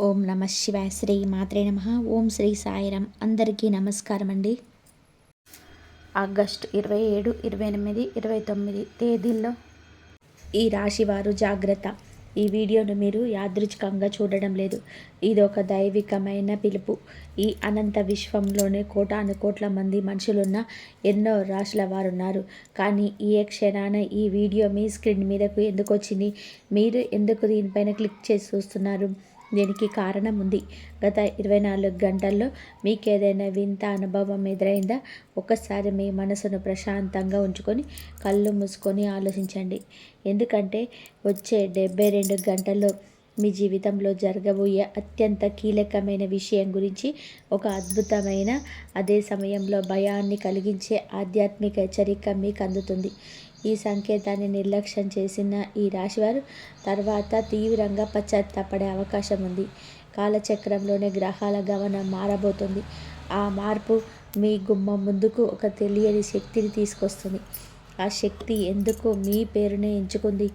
ఓం నమ శివాయ. శ్రీ మాత్రే నమ. ఓం శ్రీ సాయిరామ్. అందరికీ నమస్కారం అండి. ఆగస్టు 27, 28, 29 తేదీల్లో ఈ రాశి వారు జాగ్రత్త. ఈ వీడియోను మీరు యాదృచ్ఛికంగా చూడడం లేదు. ఇది ఒక దైవికమైన పిలుపు. ఈ అనంత విశ్వంలోనే కోటాను కోట్ల మంది మనుషులున్న ఎన్నో రాశుల వారు ఉన్నారు. కానీ ఏ క్షణాన ఈ వీడియో మీ స్క్రీన్ మీదకు ఎందుకు వచ్చింది? మీరు ఎందుకు దీనిపైన క్లిక్ చేసి చూస్తున్నారు? దీనికి కారణం ఉంది. గత 24 గంటల్లో మీకు ఏదైనా వింత అనుభవం ఎదురైందా? ఒక్కసారి మీ మనసును ప్రశాంతంగా ఉంచుకొని కళ్ళు మూసుకొని ఆలోచించండి. ఎందుకంటే వచ్చే 72 గంటల్లో మీ జీవితంలో జరగబోయే అత్యంత కీలకమైన విషయం గురించి, ఒక అద్భుతమైన, అదే సమయంలో భయాన్ని కలిగించే ఆధ్యాత్మిక హెచ్చరిక మీకు అందుతుంది. ఈ సంకేతాన్ని నిర్లక్ష్యం చేసిన ఈ రాశివారు తర్వాత తీవ్రంగా పశ్చాత్తాపడే అవకాశం ఉంది. కాలచక్రంలోని గ్రహాల గమనం మారబోతుంది. ఆ మార్పు మీ గుమ్మం ముందుకు ఒక తెలియని శక్తిని తీసుకొస్తుంది. ఆ శక్తి ఎందుకు మీ పేరునే ఎంచుకుంది?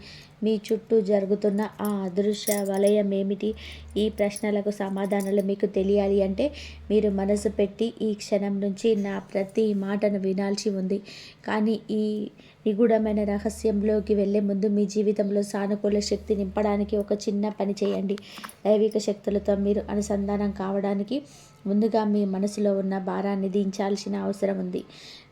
మీ చుట్టూ జరుగుతున్న ఆ అదృశ్య వలయం ఏమిటి? ఈ ప్రశ్నలకు సమాధానాలు మీకు తెలియాలి అంటే మీరు మనసు పెట్టి ఈ క్షణం నుంచి నా ప్రతి మాటను వినాల్సి ఉంది. కానీ ఈ నిగూఢమైన రహస్యంలోకి వెళ్ళే ముందు మీ జీవితంలో సానుకూల శక్తి నింపడానికి ఒక చిన్న పని చేయండి. దైవిక శక్తులతో మీరు అనుసంధానం కావడానికి ముందుగా మీ మనసులో ఉన్న భారాన్ని దించాల్సిన అవసరం ఉంది.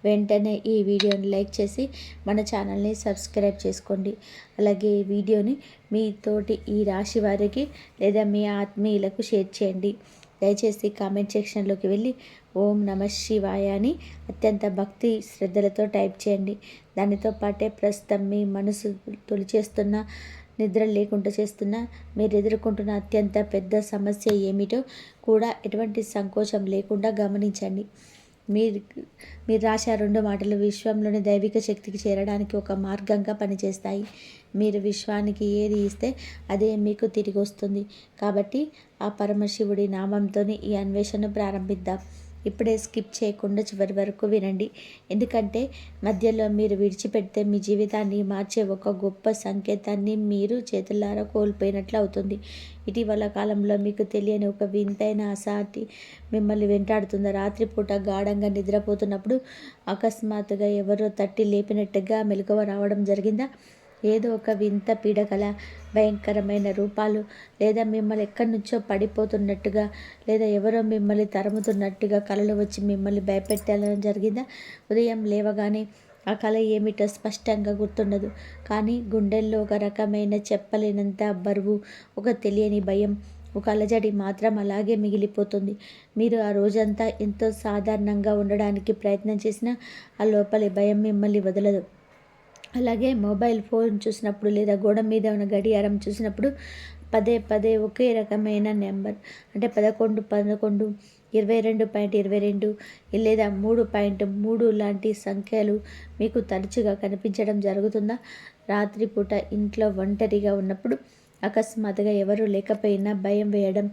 వెంటనే ఈ వీడియోని లైక్ చేసి మన ఛానల్ని సబ్స్క్రైబ్ చేసుకోండి. అలాగే ఈ వీడియోని మీ తోటి ఈ రాశి వారికి లేదా మీ ఆత్మీయులకు షేర్ చేయండి. దయచేసి కామెంట్ సెక్షన్లోకి వెళ్ళి ఓం నమ శివాయ అని అత్యంత భక్తి శ్రద్ధలతో టైప్ చేయండి. దానితో పాటే ప్రస్తుతం మీ మనసు తొలిచేస్తున్న, నిద్ర లేకుండా చేస్తున్న, మీరు ఎదుర్కొంటున్న అత్యంత పెద్ద సమస్య ఏమిటో కూడా ఎటువంటి సంకోచం లేకుండా గమనించండి. మీరు రాసే 2 మాటలు విశ్వంలోని దైవిక శక్తికి చేరడానికి ఒక మార్గంగా పనిచేస్తాయి. మీరు విశ్వానికి ఏది ఇస్తే అదే మీకు తిరిగి వస్తుంది. కాబట్టి ఆ పరమశివుడి నామంతోనే ఈ అన్వేషణ ప్రారంభిద్దాం. ఇప్పుడే స్కిప్ చేయకుండా చివరి వరకు వినండి. ఎందుకంటే మధ్యలో మీరు విడిచిపెడితే మీ జీవితాన్ని మార్చే ఒక గొప్ప సంకేతాన్ని మీరు చేతులారా కోల్పోయినట్లు అవుతుంది. ఇటీవల కాలంలో మీకు తెలియని ఒక వింతైన అసాటి మిమ్మల్ని వెంటాడుతుంది. రాత్రిపూట గాఢంగా నిద్రపోతున్నప్పుడు అకస్మాత్తుగా ఎవరో తట్టి లేపినట్టుగా మెలకువ రావడం జరిగిందా? ఏదో ఒక వింత పీడకల, భయంకరమైన రూపాలు, లేదా మిమ్మల్ని ఎక్కడి నుంచో పడిపోతున్నట్టుగా, లేదా ఎవరో మిమ్మల్ని తరుముతున్నట్టుగా కలలు వచ్చి మిమ్మల్ని భయపెట్టాలని జరిగిందా? ఉదయం లేవగానే ఆ కళ ఏమిటో స్పష్టంగా గుర్తుండదు. కానీ గుండెల్లో ఒక రకమైన చెప్పలేనంత బరువు, ఒక తెలియని భయం, ఒక అలజడి మాత్రం అలాగే మిగిలిపోతుంది. మీరు ఆ రోజంతా ఎంతో సాధారణంగా ఉండడానికి ప్రయత్నం చేసినా ఆ లోపలి భయం మిమ్మల్ని వదలదు. అలాగే మొబైల్ ఫోన్ చూసినప్పుడు లేదా గోడ మీద ఉన్న గడియారం చూసినప్పుడు పదే పదే ఒకే రకమైన నెంబర్, అంటే 11, 11, 22.22 లేదా 3.3 లాంటి సంఖ్యలు మీకు తరచుగా కనిపించడం జరుగుతుందా? రాత్రిపూట ఇంట్లో ఒంటరిగా ఉన్నప్పుడు అకస్మాత్తుగా ఎవరు లేకపోయినా భయం వేయడం,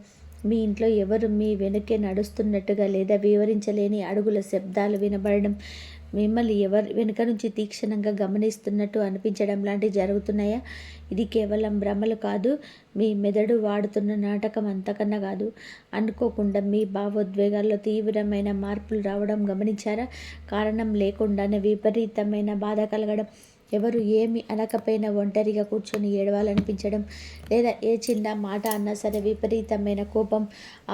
మీ ఇంట్లో ఎవరు మీ వెనుకే నడుస్తున్నట్టుగా లేదా వివరించలేని అడుగుల శబ్దాలు వినబడడం, మిమ్మల్ని ఎవరు వెనుక నుంచి తీక్షణంగా గమనిస్తున్నట్టు అనిపించడం లాంటివి జరుగుతున్నాయా? ఇది కేవలం భ్రమలు కాదు, మీ మెదడు వాడుతున్న నాటకం అంతకన్నా కాదు. అనుకోకుండా మీ భావోద్వేగాల్లో తీవ్రమైన మార్పులు రావడం గమనించారా? కారణం లేకుండానే విపరీతమైన బాధ కలగడం, ఎవరు ఏమి అనకపోయినా ఒంటరిగా కూర్చొని ఏడవాలనిపించడం, లేదా ఏ చిన్న మాట అన్నా సరే విపరీతమైన కోపం,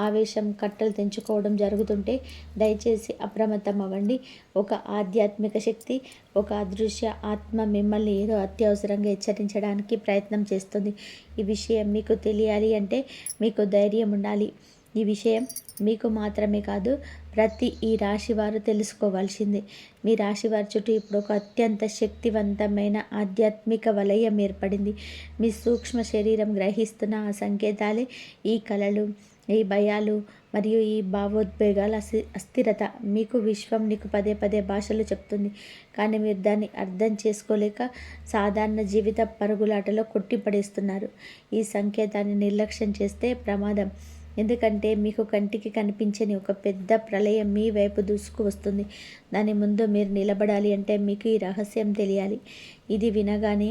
ఆవేశం కట్టలు తెంచుకోవడం జరుగుతుంటే దయచేసి అప్రమత్తం అవ్వండి. ఒక ఆధ్యాత్మిక శక్తి, ఒక అదృశ్య ఆత్మ మిమ్మల్ని ఏదో అత్యవసరంగా హెచ్చరించడానికి ప్రయత్నం చేస్తుంది. ఈ విషయం మీకు తెలియాలి అంటే మీకు ధైర్యం ఉండాలి. ఈ విషయం మీకు మాత్రమే కాదు, ప్రతి ఈ రాశివారు తెలుసుకోవాల్సిందే. మీ రాశివారి చుట్టూ ఇప్పుడు ఒక అత్యంత శక్తివంతమైన ఆధ్యాత్మిక వలయం ఏర్పడింది. మీ సూక్ష్మ శరీరం గ్రహిస్తున్న ఆ సంకేతాలే ఈ కళలు, ఈ భయాలు మరియు ఈ భావోద్వేగాల అస్థిరత. మీకు విశ్వం నీకు పదే పదే భాషలు చెప్తుంది, కానీ మీరు దాన్ని అర్థం చేసుకోలేక సాధారణ జీవిత పరుగులాటలో కొట్టిపడేస్తున్నారు. ఈ సంకేతాన్ని నిర్లక్ష్యం చేస్తే ప్రమాదం. ఎందుకంటే మీకు కంటికి కనిపించని ఒక పెద్ద ప్రళయం మీ వైపు దూసుకు వస్తుంది. దాని ముందు మీరు నిలబడాలి అంటే మీకు ఈ రహస్యం తెలియాలి. ఇది వినగానే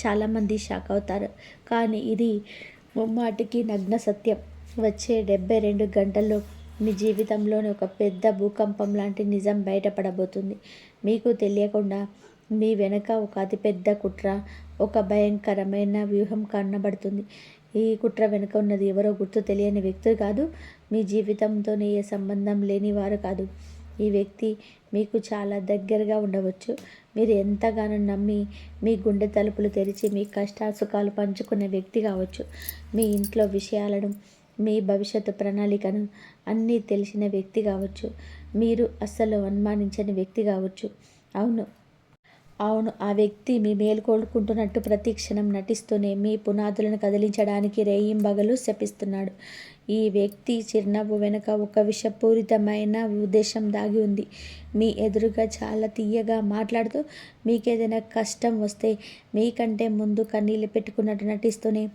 చాలామంది షాక్ అవుతారు, కానీ ఇది ముమ్మాటికి నగ్న సత్యం. వచ్చే 72 గంటల్లో మీ జీవితంలోని ఒక పెద్ద భూకంపం లాంటి నిజం బయటపడబోతుంది. మీకు తెలియకుండా మీ వెనక ఒక అతిపెద్ద కుట్ర, ఒక భయంకరమైన వ్యూహం కనబడుతుంది. ఈ కుట్ర వెనుక ఉన్నది ఎవరో గుర్తు తెలియని వ్యక్తి కాదు, మీ జీవితంతోనే ఏ సంబంధం లేని వారు కాదు. ఈ వ్యక్తి మీకు చాలా దగ్గరగా ఉండవచ్చు. మీరు ఎంతగానో నమ్మి మీ గుండె తలుపులు తెరిచి మీ కష్టాసుఖాలు పంచుకునే వ్యక్తి కావచ్చు. మీ ఇంట్లో విషయాలను, మీ భవిష్యత్తు ప్రణాళికను అన్నీ తెలిసిన వ్యక్తి కావచ్చు. మీరు అస్సలు అనుమానించని వ్యక్తి కావచ్చు. అవును, ఆ వ్యక్తి మీ మేలు కోరుకుంటున్నట్టు ప్రతి క్షణం నటిస్తూనే మీ పునాదులను కదిలించడానికి రేయింబగలు శపిస్తున్నాడు. ఈ వ్యక్తి చిరునవ్వు వెనుక ఒక విషపూరితమైన ఉద్దేశం దాగి ఉంది. మీ ఎదురుగా చాలా తీయగా మాట్లాడుతూ మీకేదైనా కష్టం వస్తే మీకంటే ముందు కన్నీళ్ళు పెట్టుకున్నట్టు నటిస్తూనే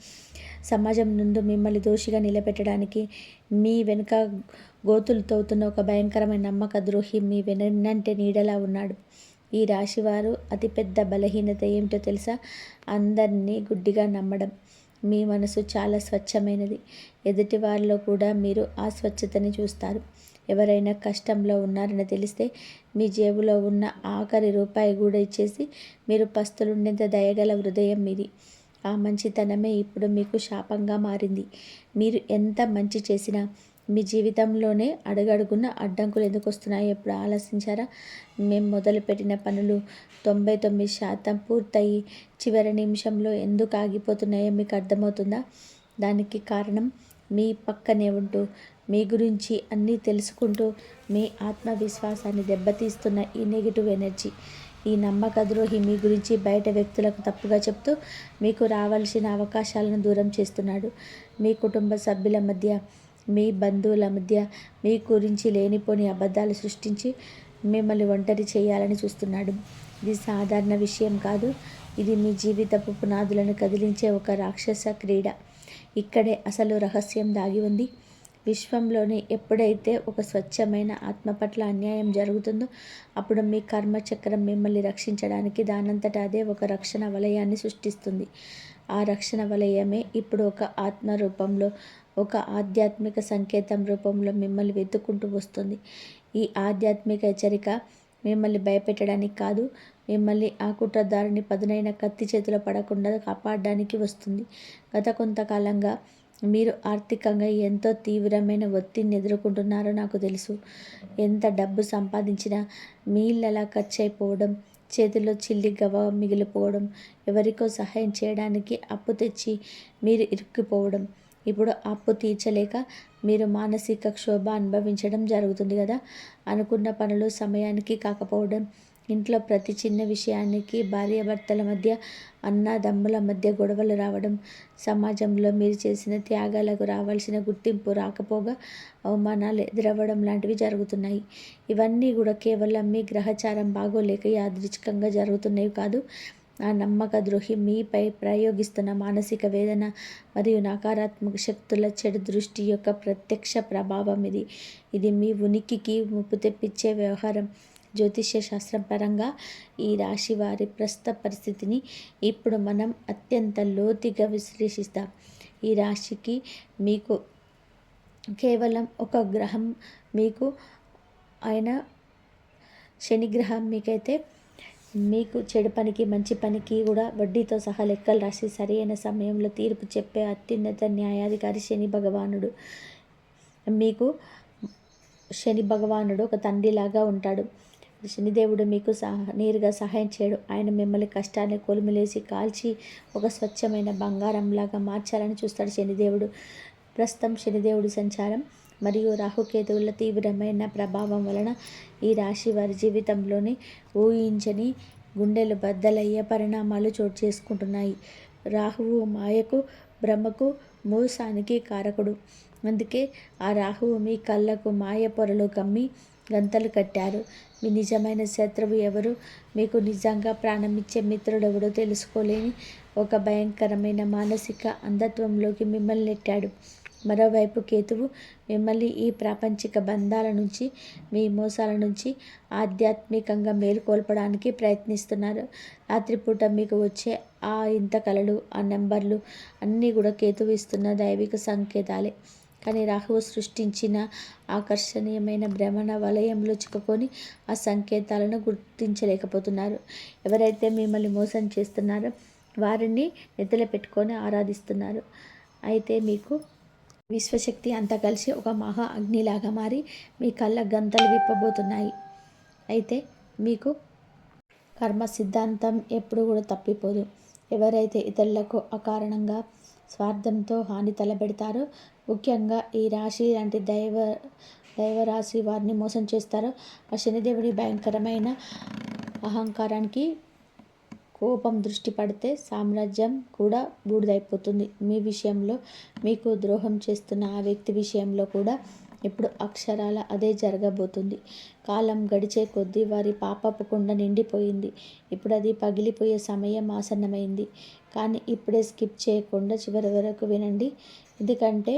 సమాజం ముందు మిమ్మల్ని దోషిగా నిలబెట్టడానికి మీ వెనుక గోతులు తవ్వుతున్న ఒక భయంకరమైన నమ్మక ద్రోహి మీ వెన్నంటే నీడలా ఉన్నాడు. ఈ రాశివారు అతిపెద్ద బలహీనత ఏమిటో తెలుసా? అందరినీ గుడ్డిగా నమ్మడం. మీ మనసు చాలా స్వచ్ఛమైనది. ఎదుటి వారిలో కూడా మీరు ఆ స్వచ్ఛతని చూస్తారు. ఎవరైనా కష్టంలో ఉన్నారని తెలిస్తే మీ జేబులో ఉన్న ఆఖరి రూపాయి కూడా ఇచ్చేసి మీరు పస్తులుండేంత దయగల హృదయం మీది. ఆ మంచితనమే ఇప్పుడు మీకు శాపంగా మారింది. మీరు ఎంత మంచి చేసినా మీ జీవితంలోనే అడుగడుగున అడ్డంకులు ఎందుకు వస్తున్నాయో ఎప్పుడు ఆలోచించారా? మేము మొదలుపెట్టిన పనులు 99% పూర్తయి చివరి నిమిషంలో ఎందుకు ఆగిపోతున్నాయో మీకు అర్థమవుతుందా? దానికి కారణం మీ పక్కనే ఉంటూ మీ గురించి అన్నీ తెలుసుకుంటూ మీ ఆత్మవిశ్వాసాన్ని దెబ్బతీస్తున్న ఈ నెగిటివ్ ఎనర్జీ. ఈ నమ్మక ద్రోహి మీ గురించి బయట వ్యక్తులకు తప్పుగా చెప్తూ మీకు రావాల్సిన అవకాశాలను దూరం చేస్తున్నాడు. మీ కుటుంబ సభ్యుల మధ్య, మీ బంధువుల మధ్య మీ గురించి లేనిపోని అబద్ధాలు సృష్టించి మిమ్మల్ని ఒంటరి చేయాలని చూస్తున్నాడు. ఇది సాధారణ విషయం కాదు. ఇది మీ జీవితపు పునాదులను కదిలించే ఒక రాక్షస క్రీడ. ఇక్కడే అసలు రహస్యం దాగి ఉంది. విశ్వంలోని ఎప్పుడైతే ఒక స్వచ్ఛమైన ఆత్మ పట్ల అన్యాయం జరుగుతుందో అప్పుడు మీ కర్మచక్రం మిమ్మల్ని రక్షించడానికి దానంతట అదే ఒక రక్షణ వలయాన్ని సృష్టిస్తుంది. ఆ రక్షణ వలయమే ఇప్పుడు ఒక ఆత్మ రూపంలో, ఒక ఆధ్యాత్మిక సంకేతం రూపంలో మిమ్మల్ని వెతుక్కుంటూ వస్తుంది. ఈ ఆధ్యాత్మిక హెచ్చరిక మిమ్మల్ని భయపెట్టడానికి కాదు, మిమ్మల్ని ఆ కుట్రదారుని పదునైన కత్తి చేతిలో పడకుండా కాపాడడానికి వస్తుంది. గత కొంతకాలంగా మీరు ఆర్థికంగా ఎంతో తీవ్రమైన ఒత్తిడిని ఎదుర్కొంటున్నారో నాకు తెలుసు. ఎంత డబ్బు సంపాదించినా మీళ్ళలా ఖర్చు అయిపోవడం, చేతిలో చిల్లి గవ్వ మిగిలిపోవడం, ఎవరికో సహాయం చేయడానికి అప్పు తెచ్చి మీరు ఇరుక్కుపోవడం, ఇప్పుడు అప్పు తీర్చలేక మీరు మానసిక క్షోభ అనుభవించడం జరుగుతుంది కదా. అనుకున్న పనులు సమయానికి కాకపోవడం, ఇంట్లో ప్రతి చిన్న విషయానికి భార్యాభర్తల మధ్య, అన్నదమ్ముల మధ్య గొడవలు రావడం, సమాజంలో మీరు చేసిన త్యాగాలకు రావాల్సిన గుర్తింపు రాకపోగా అవమానాలు ఎదురవ్వడం లాంటివి జరుగుతున్నాయి. ఇవన్నీ కూడా కేవలం మీ గ్రహచారం బాగోలేక యాదృచ్ఛికంగా జరుగుతున్నవి కాదు. ఆ నమ్మక ద్రోహి మీపై ప్రయోగిస్తున్న మానసిక వేదన మరియు నకారాత్మక శక్తుల చెడు దృష్టి యొక్క ప్రత్యక్ష ప్రభావం ఇది. ఇది మీ ఉనికికి ముప్పు తెప్పించే వ్యవహారం. జ్యోతిష్య శాస్త్రం పరంగా ఈ రాశి వారి ప్రస్తుత పరిస్థితిని ఇప్పుడు మనం అత్యంత లోతుగా విశ్లేషిస్తాం. ఈ రాశికి మీకు కేవలం ఒక గ్రహం మీకు అయిన శనిగ్రహం మీకైతే మీకు చెడు పనికి మంచి పనికి కూడా వడ్డీతో సహా లెక్కలు రాసి సరైన సమయంలో తీర్పు చెప్పే అత్యున్నత న్యాయాధికారి శని భగవానుడు. మీకు శని భగవానుడు ఒక తండ్రిలాగా ఉంటాడు. శనిదేవుడు మీకు నేరుగా సహాయం చేయడు. ఆయన మిమ్మల్ని కష్టాన్ని కొలిమిలేసి కాల్చి ఒక స్వచ్ఛమైన బంగారంలాగా మార్చాలని చూస్తాడు శనిదేవుడు. ప్రస్తుతం శనిదేవుడి సంచారం మరియు రాహుకేతువుల తీవ్రమైన ప్రభావం వలన ఈ రాశి వారి జీవితంలోని ఊహించని గుండెలు బద్దలయ్యే పరిణామాలు చోటు చేసుకుంటున్నాయి. రాహువు మాయకు, భ్రమకు, మోసానికి కారకుడు. అందుకే ఆ రాహువు మీ కళ్ళకు మాయ పొరలు కమ్మి గంతలు కట్టారు. మీ నిజమైన శత్రువు ఎవరు, మీకు నిజంగా ప్రాణమిచ్చే మిత్రుడెవడో తెలుసుకోలేని ఒక భయంకరమైన మానసిక అంధత్వంలోకి మిమ్మల్ని నెట్టాడు. మరోవైపు కేతువు మిమ్మల్ని ఈ ప్రాపంచిక బంధాల నుంచి, మీ మోసాల నుంచి ఆధ్యాత్మికంగా మేలుకొల్పడానికి ప్రయత్నిస్తున్నారు. రాత్రిపూట మీకు వచ్చే ఆ ఇంత కలలు, ఆ నెంబర్లు అన్నీ కూడా కేతువు ఇస్తున్న దైవిక సంకేతాలే. కానీ రాహువు సృష్టించిన ఆకర్షణీయమైన భ్రమణ వలయంలో చిక్కుకొని ఆ సంకేతాలను గుర్తించలేకపోతున్నారు. ఎవరైతే మిమ్మల్ని మోసం చేస్తున్నారో వారిని నెత్తిన పెట్టుకొని ఆరాధిస్తున్నారు. అయితే మీకు విశ్వశక్తి అంతా కలిసి ఒక మహా అగ్నిలాగా మారి మీ కళ్ళ గంతలు విప్పబోతున్నాయి. అయితే మీకు కర్మ సిద్ధాంతం ఎప్పుడు కూడా తప్పిపోదు. ఎవరైతే ఇతరులకు అకారణంగా స్వార్థంతో హాని తలపెడతారో, ముఖ్యంగా ఈ రాశి లాంటి దైవరాశి వారిని మోసం చేస్తారో, ఆ శనిదేవుడి భయంకరమైన అహంకారానికి కోపం దృష్టి పడితే సామ్రాజ్యం కూడా బూడిదైపోతుంది. మీ విషయంలో మీకు ద్రోహం చేస్తున్న ఆ వ్యక్తి విషయంలో కూడా ఇప్పుడు అక్షరాల అదే జరగబోతుంది. కాలం గడిచే కొద్దీ వారి పాపపు కుండ నిండిపోయింది. ఇప్పుడు అది పగిలిపోయే సమయం ఆసన్నమైంది. కానీ ఇప్పుడే స్కిప్ చేయకుండా చివరి వరకు వినండి. ఎందుకంటే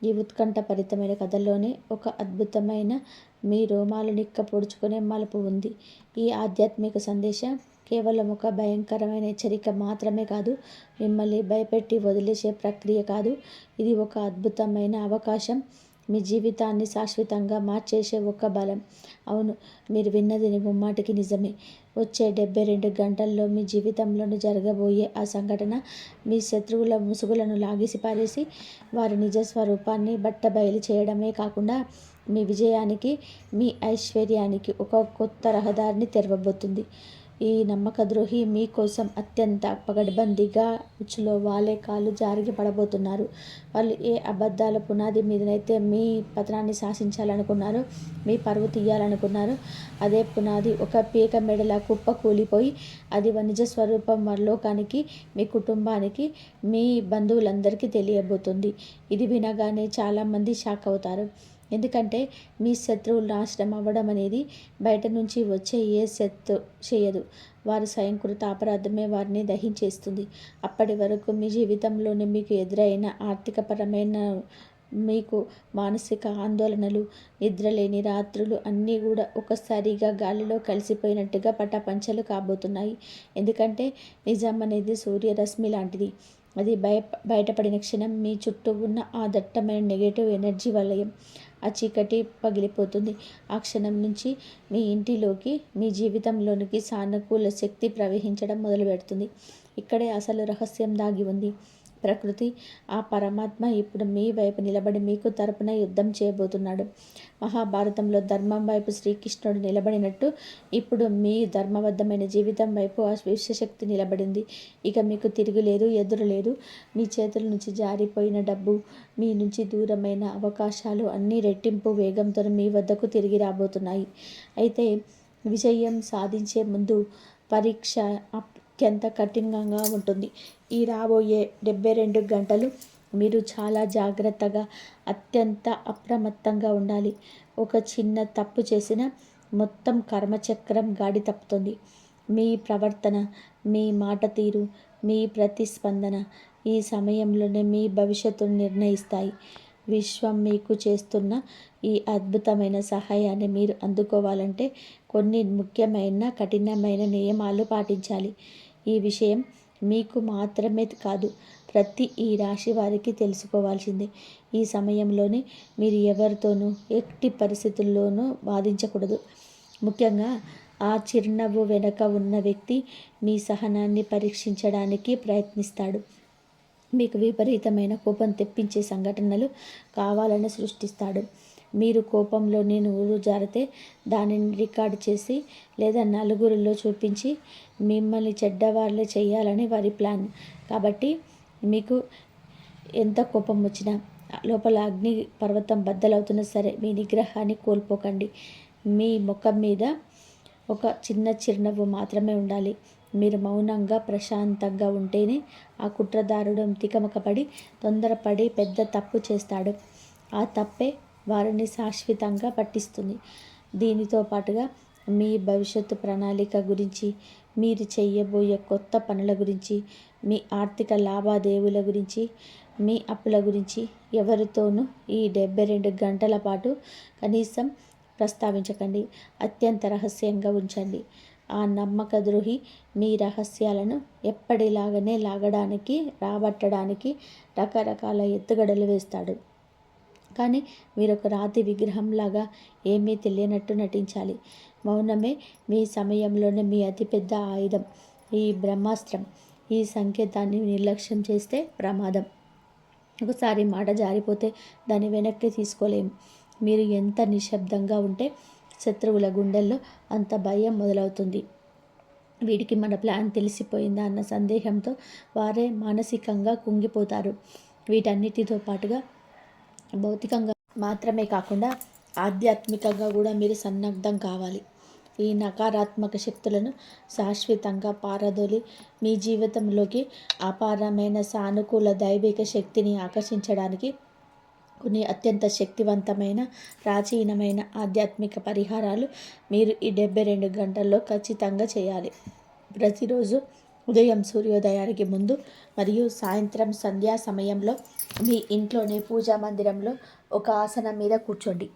ఈ ఉత్కంఠభరితమైన కథలోనే ఒక అద్భుతమైన, మీ రోమాలు నిక్క పొడుచుకునే మలుపు ఉంది. ఈ ఆధ్యాత్మిక సందేశం కేవలం ఒక భయంకరమైన హెచ్చరిక మాత్రమే కాదు, మిమ్మల్ని భయపెట్టి వదిలేసే ప్రక్రియ కాదు. ఇది ఒక అద్భుతమైన అవకాశం, మీ జీవితాన్ని శాశ్వతంగా మార్చేసే ఒక బలం. అవును, మీరు విన్నది ముమ్మాటికి నిజమే. వచ్చే 72 గంటల్లో మీ జీవితంలోని జరగబోయే ఆ సంఘటన మీ శత్రువుల ముసుగులను లాగేసి పారేసి వారి నిజస్వరూపాన్ని బట్టబయలు చేయడమే కాకుండా మీ విజయానికి, మీ ఐశ్వర్యానికి ఒక కొత్త రహదారిని తెరవబోతుంది. ఈ నమ్మకద్రోహి మీకోసం అత్యంత పగడ్బందీగా ఉచ్చులో వాలే కాళ్ళు జారి పడబోతున్నారు. వాళ్ళు ఏ అబద్ధాల పునాది మీదనైతే మీ పతనాన్ని శాసించాలనుకున్నారో, మీ పరువు తీయాలనుకున్నారో, అదే పునాది ఒక పీక మెడల కుప్ప కూలిపోయి అది నిజ స్వరూపం లోకానికి, మీ కుటుంబానికి, మీ బంధువులందరికీ తెలియబోతుంది. ఇది వినగానే చాలామంది షాక్ అవుతారు. ఎందుకంటే మీ శత్రువులు నాశనం అవ్వడం అనేది బయట నుంచి వచ్చే ఏ శక్తి చేయదు. వారి స్వయంకృత అపరాధమే వారిని దహించేస్తుంది. అప్పటి వరకు మీ జీవితంలోనే మీకు ఎదురైన ఆర్థికపరమైన, మీకు మానసిక ఆందోళనలు, నిద్రలేని రాత్రులు అన్నీ కూడా ఒక్కసారిగా గాలిలో కలిసిపోయినట్టుగా పటాపంచలు కాబోతున్నాయి. ఎందుకంటే నిజం అనేది సూర్యరశ్మి లాంటిది. అది బయటపడిన క్షణం మీ చుట్టూ ఉన్న ఆ దట్టమైన నెగటివ్ ఎనర్జీ వలయం, ఆ చీకటి పగిలిపోతుంది. ఆ క్షణం నుంచి మీ ఇంటిలోకి, మీ జీవితంలోనికి సానుకూల శక్తి ప్రవహించడం మొదలుపెడుతుంది. ఇక్కడే అసలు రహస్యం దాగి ఉంది. ప్రకృతి, ఆ పరమాత్మ ఇప్పుడు మీ వైపు నిలబడి మీకు తరపున యుద్ధం చేయబోతున్నాడు. మహాభారతంలో ధర్మం వైపు శ్రీకృష్ణుడు నిలబడినట్టు ఇప్పుడు మీ ధర్మబద్ధమైన జీవితం వైపు ఆ విశ్వశక్తి నిలబడింది. ఇక మీకు తిరుగులేదు, ఎదురు లేదు. మీ చేతుల నుంచి జారిపోయిన డబ్బు, మీ నుంచి దూరమైన అవకాశాలు అన్నీ రెట్టింపు వేగంతో మీ వద్దకు తిరిగి రాబోతున్నాయి. అయితే విజయం సాధించే ముందు పరీక్ష అత్యంత కఠినంగా ఉంటుంది. ఈ రాబోయే 72 గంటలు మీరు చాలా జాగ్రత్తగా, అత్యంత అప్రమత్తంగా ఉండాలి. ఒక చిన్న తప్పు చేసిన మొత్తం కర్మచక్రం గాడి తప్పుతుంది. మీ ప్రవర్తన, మీ మాట తీరు, మీ ప్రతిస్పందన ఈ సమయంలోనే మీ భవిష్యత్తును నిర్ణయిస్తాయి. విశ్వం మీకు చేస్తున్న ఈ అద్భుతమైన సహాయాన్ని మీరు అందుకోవాలంటే కొన్ని ముఖ్యమైన, కఠినమైన నియమాలు పాటించాలి. ఈ విషయం మీకు మాత్రమే కాదు, ప్రతి ఈ రాశి వారికి తెలుసుకోవాల్సిందే. ఈ సమయంలోనే మీరు ఎవరితోనూ ఎట్టి పరిస్థితుల్లోనూ వాదించకూడదు. ముఖ్యంగా ఆ చిరునవ్వు వెనుక ఉన్న వ్యక్తి మీ సహనాన్ని పరీక్షించడానికి ప్రయత్నిస్తాడు. మీకు విపరీతమైన కోపం తెప్పించే సంఘటనలు కావాలని సృష్టిస్తాడు. మీరు కోపంలోని నోరు జారితే దానిని రికార్డు చేసి లేదా నలుగురిలో చూపించి మిమ్మల్ని చెడ్డవాళ్ళే చేయాలని వారి ప్లాన్. కాబట్టి మీకు ఎంత కోపం వచ్చినా, లోపల అగ్ని పర్వతం బద్దలవుతున్నా సరే మీ నిగ్రహాన్ని కోల్పోకండి. మీ ముఖం మీద ఒక చిన్న చిరునవ్వు మాత్రమే ఉండాలి. మీరు మౌనంగా, ప్రశాంతంగా ఉంటేనే ఆ కుట్రదారుడు తికమకపడి, తొందరపడి పెద్ద తప్పు చేస్తాడు. ఆ తప్పే వారిని శాశ్వతంగా పట్టిస్తుంది. దీనితో పాటుగా మీ భవిష్యత్తు ప్రణాళిక గురించి, మీరు చేయబోయే కొత్త పనుల గురించి, మీ ఆర్థిక లావాదేవీల గురించి, మీ అప్పుల గురించి ఎవరితోనూ ఈ 72 గంటల పాటు కనీసం ప్రస్తావించకండి. అత్యంత రహస్యంగా ఉంచండి. ఆ నమ్మక ద్రోహి మీ రహస్యాలను ఎప్పటిలాగానే లాగడానికి, రాబట్టడానికి రకరకాల ఎత్తుగడలు వేస్తాడు. కానీ మీరు ఒక రాతి విగ్రహంలాగా ఏమీ తెలియనట్టు నటించాలి. మౌనమే మీ సమయంలోనే మీ అతిపెద్ద ఆయుధం. ఈ బ్రహ్మాస్త్రం. ఈ సంకేతాన్ని నిర్లక్ష్యం చేస్తే ప్రమాదం. ఒకసారి మాట జారిపోతే దాన్ని వెనక్కి తీసుకోలేము. మీరు ఎంత నిశ్శబ్దంగా ఉంటే శత్రువుల గుండెల్లో అంత భయం మొదలవుతుంది. వీడికి మన ప్లాన్ తెలిసిపోయిందా అన్న సందేహంతో వారే మానసికంగా కుంగిపోతారు. వీటన్నిటితో పాటుగా భౌతికంగా మాత్రమే కాకుండా ఆధ్యాత్మికంగా కూడా మీరు సన్నద్ధం కావాలి. ఈ నకారాత్మక శక్తులను శాశ్వతంగా పారదోలి మీ జీవితంలోకి అపారమైన సానుకూల దైవిక శక్తిని ఆకర్షించడానికి కొన్ని అత్యంత శక్తివంతమైన ప్రాచీనమైన ఆధ్యాత్మిక పరిహారాలు మీరు ఈ 72 గంటల్లో ఖచ్చితంగా చేయాలి. ప్రతిరోజు ఉదయం సూర్యోదయానికి ముందు మరియు సాయంత్రం సంధ్యా సమయంలో మీ ఇంట్లోనే పూజా మందిరంలో ఒక ఆసనం మీద కూర్చోండి.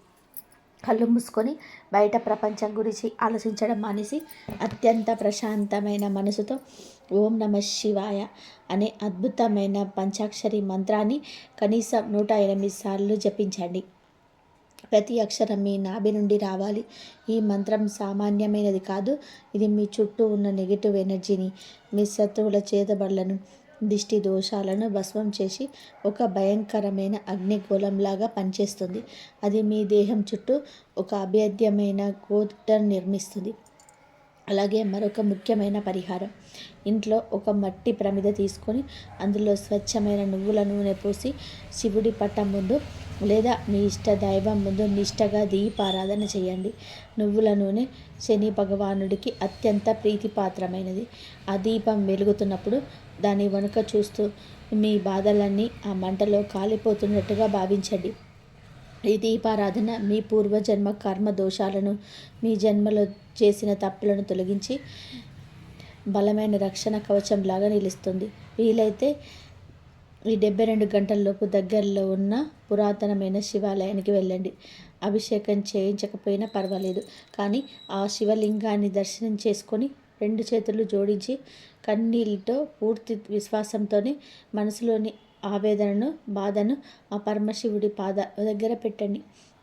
కళ్ళు మూసుకొని బయట ప్రపంచం గురించి ఆలోచించడం మానేసి అత్యంత ప్రశాంతమైన మనసుతో ఓం నమ శివాయ అనే అద్భుతమైన పంచాక్షరి మంత్రాన్ని కనీసం 108 సార్లు జపించండి. ప్రతి అక్షరం మీ నాభి నుండి రావాలి. ఈ మంత్రం సామాన్యమైనది కాదు. ఇది మీ చుట్టూ ఉన్న నెగిటివ్ ఎనర్జీని, మీ శత్రువుల చేతబడులను, దిష్టి దోషాలను భస్మం చేసి ఒక భయంకరమైన అగ్నిగోళంలాగా పనిచేస్తుంది. అది మీ దేహం చుట్టూ ఒక అభేద్యమైన కోటను నిర్మిస్తుంది. అలాగే మరొక ముఖ్యమైన పరిహారం. ఇంట్లో ఒక మట్టి ప్రమిద తీసుకొని అందులో స్వచ్ఛమైన నువ్వుల నూనె పోసి శివుడి పట్టం ముందు లేదా మీ ఇష్ట దైవం ముందు నిష్టగా దీపారాధన చేయండి. నువ్వుల నూనె శని భగవానుడికి అత్యంత ప్రీతిపాత్రమైనది. ఆ దీపం వెలుగుతున్నప్పుడు దాని వెనుక చూస్తూ మీ బాధలన్నీ ఆ మంటలో కాలిపోతున్నట్టుగా భావించండి. ఈ దీపారాధన మీ పూర్వజన్మ కర్మ దోషాలను, మీ జన్మలో చేసిన తప్పులను తొలగించి బలమైన రక్షణ కవచంలాగా నిలుస్తుంది. వీలైతే ఈ 72 గంటల్లోపు దగ్గరలో ఉన్న పురాతనమైన శివాలయానికి వెళ్ళండి. అభిషేకం చేయించకపోయినా పర్వాలేదు, కానీ ఆ శివలింగాన్ని దర్శనం చేసుకొని 2 చేతులు జోడించి కన్నీళ్ళతో పూర్తి విశ్వాసంతోనే మనసులోని ఆవేదనను, బాధను ఆ పరమశివుడి పాద దగ్గర పెట్టండి.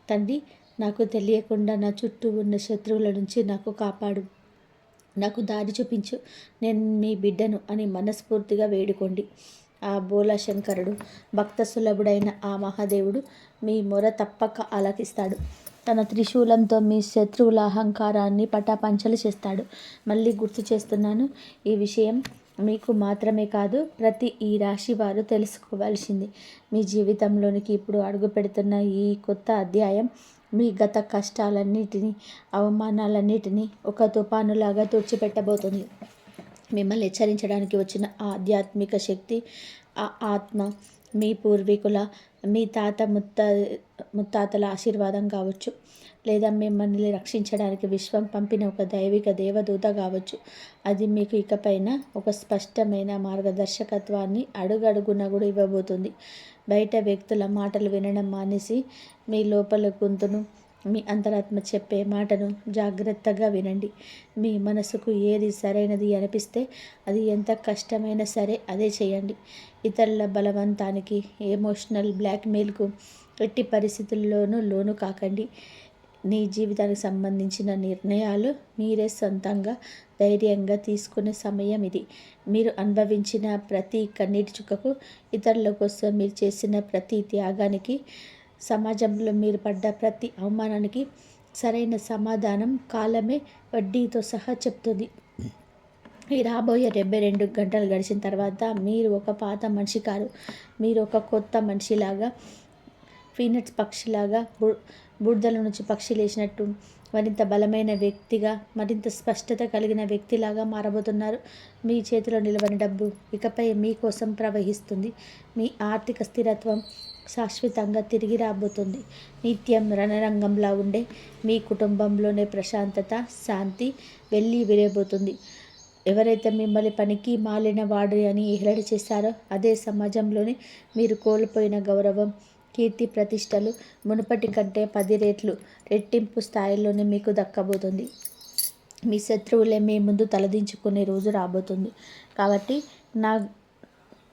తండ్రి, నాకు తెలియకుండా నా చుట్టూ ఉన్న శత్రువుల నుంచి నాకు కాపాడు, నాకు దారి చూపించు, నేను మీ బిడ్డను అని మనస్ఫూర్తిగా వేడుకోండి. ఆ బోలాశంకరుడు, భక్త సులభుడైన ఆ మహాదేవుడు మీ మొర తప్పక ఆలకిస్తాడు. తన త్రిశూలంతో మీ శత్రువుల అహంకారాన్ని పటాపంచలు చేస్తాడు. మళ్ళీ గుర్తు చేస్తున్నాను, ఈ విషయం మీకు మాత్రమే కాదు, ప్రతి ఈ రాశి వారు తెలుసుకోవాల్సింది. మీ జీవితంలోనికి ఇప్పుడు అడుగు పెడుతున్న ఈ కొత్త అధ్యాయం మీ గత కష్టాలన్నిటినీ, అవమానాలన్నిటినీ ఒక తుఫానులాగా తుడిచిపెట్టబోతుంది. మిమ్మల్ని హెచ్చరించడానికి వచ్చిన ఆధ్యాత్మిక శక్తి, ఆ ఆత్మ మీ పూర్వీకుల, మీ తాత ముత్తాతల ఆశీర్వాదం కావచ్చు, లేదా మిమ్మల్ని రక్షించడానికి విశ్వం పంపిన ఒక దైవిక దేవదూత కావచ్చు. అది మీకు ఇకపైన ఒక స్పష్టమైన మార్గదర్శకత్వాన్ని అడుగడుగునా కూడా ఇవ్వబోతుంది. బయట వ్యక్తుల మాటలు వినడం మానేసి మీ లోపల గొంతును, మీ అంతరాత్మ చెప్పే మాటను జాగ్రత్తగా వినండి. మీ మనసుకు ఏది సరైనది అనిపిస్తే అది ఎంత కష్టమైనా సరే అదే చేయండి. ఇతరుల బలవంతానికి, ఎమోషనల్ బ్లాక్మెయిల్కు ఎట్టి పరిస్థితుల్లోనూ లోను కాకండి. నీ జీవితానికి సంబంధించిన నిర్ణయాలు మీరే సొంతంగా ధైర్యంగా తీసుకునే సమయం ఇది. మీరు అనుభవించిన ప్రతి కన్నీటి చుక్కకు, ఇతరుల కోసం మీరు చేసిన ప్రతి త్యాగానికి, సమాజంలో మీరు పడ్డ ప్రతి అవమానానికి సరైన సమాధానం కాలమే వడ్డీతో సహా చెప్తుంది. ఈ రాబోయే 72 గంటలు గడిచిన తర్వాత మీరు ఒక పాత మనిషి కారు. మీరు ఒక కొత్త మనిషిలాగా, ఫీనట్స్ పక్షిలాగా, బురదల నుంచి పక్షి లేచినట్టు మరింత బలమైన వ్యక్తిగా, మరింత స్పష్టత కలిగిన వ్యక్తిలాగా మారబోతున్నారు. మీ చేతిలో నిలవని డబ్బు ఇకపై మీకోసం ప్రవహిస్తుంది. మీ ఆర్థిక స్థిరత్వం శాశ్వతంగా తిరిగి రాబోతుంది. నిత్యం రణరంగంలా ఉండే మీ కుటుంబంలోనే ప్రశాంతత, శాంతి వెళ్ళి విరబోతుంది. ఎవరైతే మిమ్మల్ని పనికి మాలిన వాడు అని హేళన చేశారో అదే సమాజంలోనే మీరు కోల్పోయిన గౌరవం, కీర్తి ప్రతిష్టలు మునుపటి కంటే 10 రెట్లు రెట్టింపు స్థాయిలోనే మీకు దక్కబోతుంది. మీ శత్రువులే మీ ముందు తలదించుకునే రోజు రాబోతుంది. కాబట్టి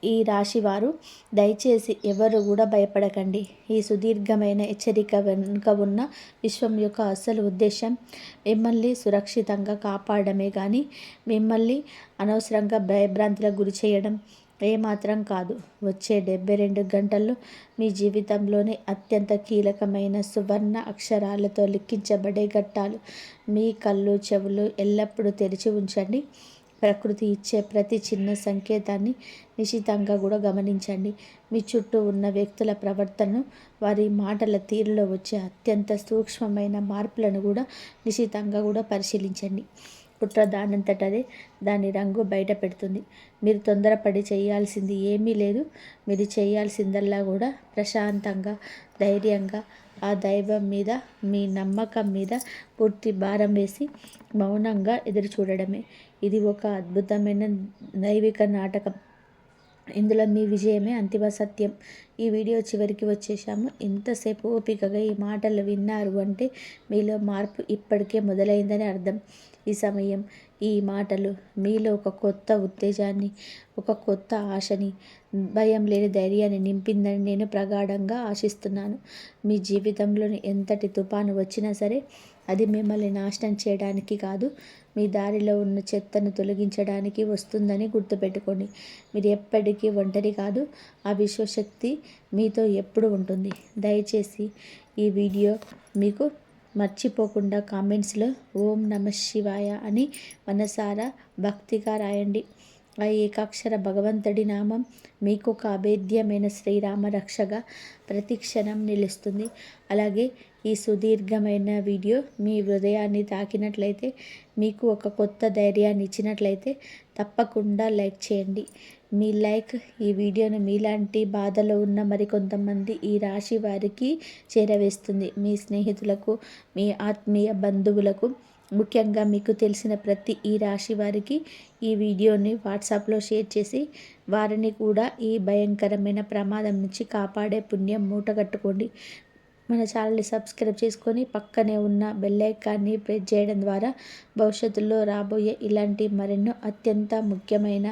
ఈ రాశివారు దయచేసి ఎవరు కూడా భయపడకండి. ఈ సుదీర్ఘమైన హెచ్చరిక వెనుక ఉన్న విశ్వం యొక్క అసలు ఉద్దేశం మిమ్మల్ని సురక్షితంగా కాపాడమే కానీ మిమ్మల్ని అనవసరంగా భయభ్రాంతులకు గురి చేయడం ఏమాత్రం కాదు. వచ్చే 72 గంటల్లో మీ జీవితంలోని అత్యంత కీలకమైన సువర్ణ అక్షరాలతో లిఖించబడే ఘట్టాలు. మీ కళ్ళు చెవులు ఎల్లప్పుడూ తెరిచి ఉంచండి. ప్రకృతి ఇచ్చే ప్రతి చిన్న సంకేతాన్ని నిశితంగా కూడా గమనించండి. మీ చుట్టూ ఉన్న వ్యక్తుల ప్రవర్తనను, వారి మాటల తీరులో వచ్చే అత్యంత సూక్ష్మమైన మార్పులను కూడా నిశితంగా కూడా పరిశీలించండి. కుట్ర దానంతటదే దాని రంగు బయట పెడుతుంది. మీరు తొందరపడి చేయాల్సింది ఏమీ లేదు. మీరు చేయాల్సిందల్లా కూడా ప్రశాంతంగా, ధైర్యంగా ఆ దైవం మీద, మీ నమ్మకం మీద పూర్తి భారం వేసి మౌనంగా ఎదురు చూడడమే. ఇది ఒక అద్భుతమైన దైవిక నాటకం. ఇందులో మీ విజయమే అంతిమ సత్యం. ఈ వీడియో చివరికి వచ్చేసాము. ఇంతసేపు ఓపికగా ఈ మాటలు విన్నారు అంటే మీలో మార్పు ఇప్పటికే మొదలైందని అర్థం. ఈ సమయం, ఈ మాటలు మీలో ఒక కొత్త ఉత్తేజాన్ని, ఒక కొత్త ఆశని, భయం లేని ధైర్యాన్ని నింపిందని నేను ప్రగాఢంగా ఆశిస్తున్నాను. మీ జీవితంలోని ఎంతటి తుఫాను వచ్చినా సరే అది మిమ్మల్ని నాశనం చేయడానికి కాదు, మీ దారిలో ఉన్న చెత్తను తొలగించడానికి వస్తుందని గుర్తుపెట్టుకోండి. మీరు ఎప్పటికీ ఒంటరి కాదు. ఆ విశ్వశక్తి మీతో ఎప్పుడు ఉంటుంది. దయచేసి ఈ వీడియో మీకు మర్చిపోకుండా కామెంట్స్లో ఓం నమః శివాయ అని మనసారా భక్తిగా రాయండి. ఆ ఏకాక్షర భగవంతుడి నామం మీకు ఒక అభేద్యమైన శ్రీరామ రక్షగా ప్రతిక్షణం నిలుస్తుంది. అలాగే ఈ సుదీర్ఘమైన వీడియో మీ హృదయాన్ని తాకినట్లయితే, మీకు ఒక కొత్త ధైర్యాన్ని ఇచ్చినట్లయితే తప్పకుండా లైక్ చేయండి. మీ లైక్ ఈ వీడియోను మీలాంటి బాధలో ఉన్న మరికొంతమంది ఈ రాశి వారికి చేరవేస్తుంది. మీ స్నేహితులకు, మీ ఆత్మీయ బంధువులకు, ముఖ్యంగా మీకు తెలిసిన ప్రతి ఈ రాశి వారికి ఈ వీడియోని వాట్సాప్లో షేర్ చేసి వారిని కూడా ఈ భయంకరమైన ప్రమాదం నుంచి కాపాడే పుణ్యం మూటగట్టుకోండి. మన ఛానల్ని సబ్స్క్రైబ్ చేసుకొని పక్కనే ఉన్న బెల్ ఐకాన్ని ప్రెస్ చేయడం ద్వారా భవిష్యత్తులో రాబోయే ఇలాంటి మరెన్నో అత్యంత ముఖ్యమైన,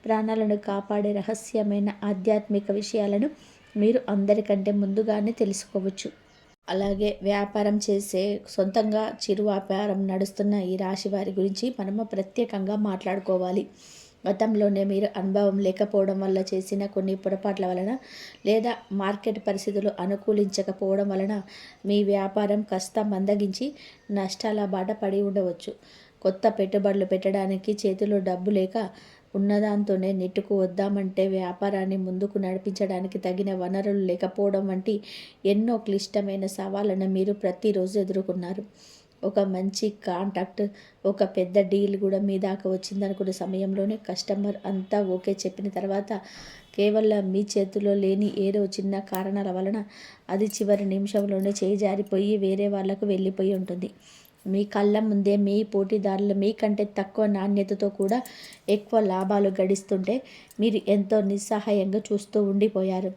ప్రాణాలను కాపాడే రహస్యమైన ఆధ్యాత్మిక విషయాలను మీరు అందరికంటే ముందుగానే తెలుసుకోవచ్చు. అలాగే వ్యాపారం చేసే, సొంతంగా చిరు వ్యాపారం నడుస్తున్న ఈ రాశి వారి గురించి మనము ప్రత్యేకంగా మాట్లాడుకోవాలి. గతంలోనే మీరు అనుభవం లేకపోవడం వల్ల చేసిన కొన్ని పొరపాట్ల వలన, లేదా మార్కెట్ పరిస్థితులు అనుకూలించకపోవడం వలన మీ వ్యాపారం కాస్త మందగించి నష్టాల బాట పడి ఉండవచ్చు. కొత్త పెట్టుబడులు పెట్టడానికి చేతిలో డబ్బు లేక ఉన్నదాంతోనే నెట్టుకు వద్దామంటే వ్యాపారాన్ని ముందుకు నడిపించడానికి తగిన వనరులు లేకపోవడం వంటి ఎన్నో క్లిష్టమైన సవాళ్ళను మీరు ప్రతిరోజు ఎదుర్కొన్నారు. ఒక మంచి కాంటాక్ట్, ఒక పెద్ద డీల్ కూడా మీ దాకా వచ్చిందనుకునే సమయంలోనే కస్టమర్ అంతా ఓకే చెప్పిన తర్వాత కేవలం మీ చేతిలో లేని ఏదో చిన్న కారణాల వలన అది చివరి నిమిషంలోనే చేయి జారిపోయి వేరే వాళ్ళకు వెళ్ళిపోయి ఉంటుంది. మీ కళ్ళ ముందే మీ పోటీదారులు మీకంటే తక్కువ నాణ్యతతో కూడా ఎక్కువ లాభాలు గడిస్తుంటే మీరు ఎంతో నిస్సహాయంగా చూస్తూ ఉండిపోయారు.